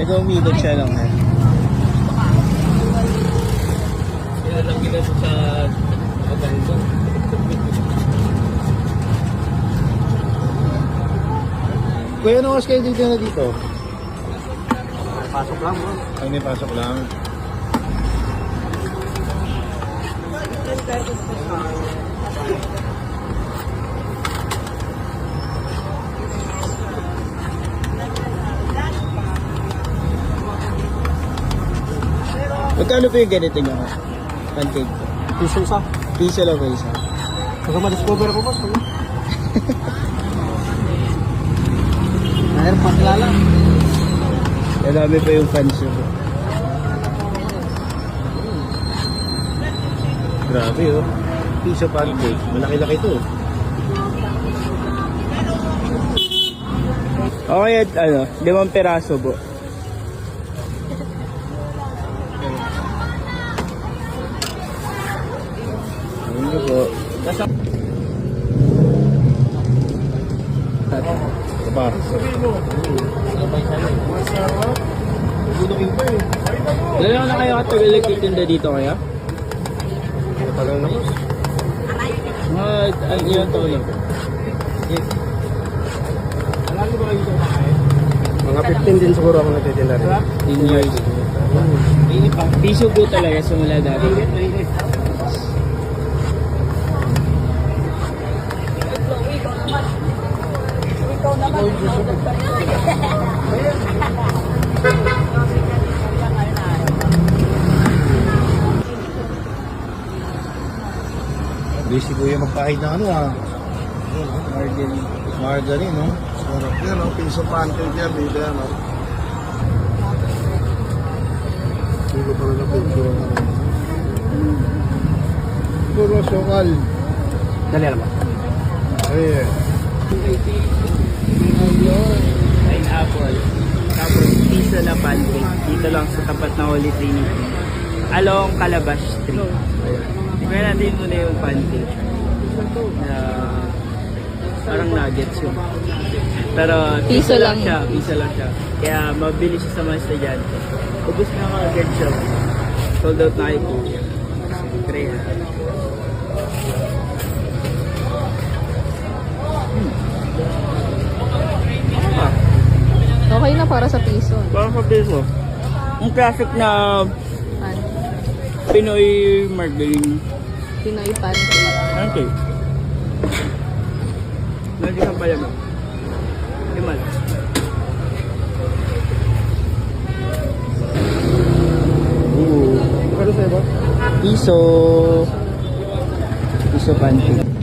Ito umikot siya lang eh. Yan lang ginagawa sa ganito. Kuya, ano oras kayo dito na dito? Pasok lang bro. Ay, may pasok lang. Magkano po yung ganito nyo? Pancake po. Piso isa. Piso lang po isa. Baka ma-discover ko boss. Mayroon pa kilala. Marami pa yung fans nyo po. Grabe oh. Piso pancake. Malaki-laki to. Okay at 5 peraso po. Ano po? Ito pa. Dalawa na kayo katagal nagtitinda dito kaya? Tagal na boss. Ilang taon lang po? Mga 15 din siguro ako nagtitinda rin. 10 years. Piso po talaga simula dati. Busy kuya magpahid ng ano ah. Margarine. Margarine, no? Sarap yan, no? Piso pancake yan, dito yan, no? Hindi ko pala na-picture. Puro sokal. Dali alam mo. Ay, Pineapple. Tapos piso na pancake. Dito lang sa tapat ng Holy Trinity. Along Calabash Street. Tingnan natin muna yung pancake. Na parang nuggets yun. Pero Piso lang. Piso lang siya. Kaya mabili siya sa mga estudyante. Ubus na mga agad siya. Sold out na kayo po. Great. Okay na para sa piso. Parang sa piso. Ang classic na Ano? Pinoy margarine. Pinoy pancake. Okay. Lagi ka pala mo. Limal. Ano sa'yo ba? Piso. Piso pancake.